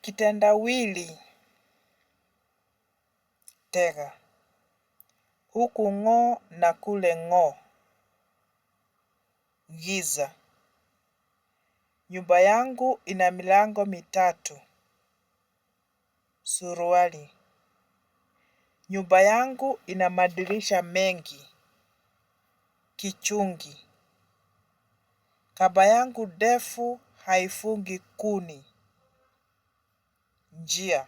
Kitendawili tega. Huku ng'o na kule ng'o. Giza. Nyumba yangu ina milango mitatu. Suruali. Nyumba yangu ina madirisha mengi. Kichungi. Kaba yangu ndefu haifungi kuni. Njia.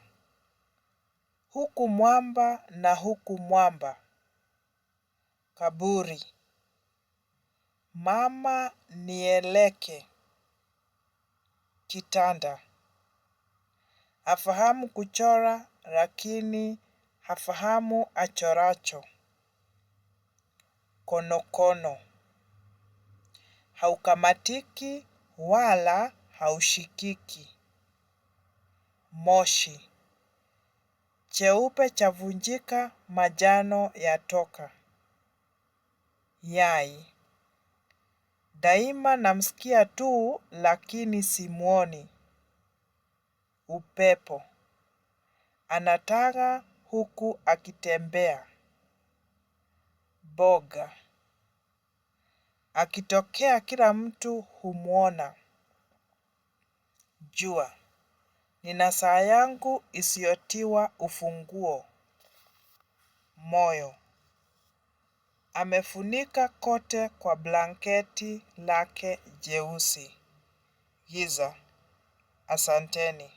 Huku mwamba na huku mwamba. Kaburi. Mama nieleke. Kitanda. Afahamu kuchora lakini hafahamu achoracho. Konokono. Haukamatiki wala haushikiki. Moshi. Cheupe chavunjika, manjano yatoka. Yai. Daima namsikia tu lakini simuoni. Upepo. Anataka huku akitembea. Boga. Akitokea kila mtu humuona. Jua. Nina saa yangu isiyotiwa ufunguo. Moyo. Amefunika kote kwa blanketi lake jeusi. Giza. Asanteni.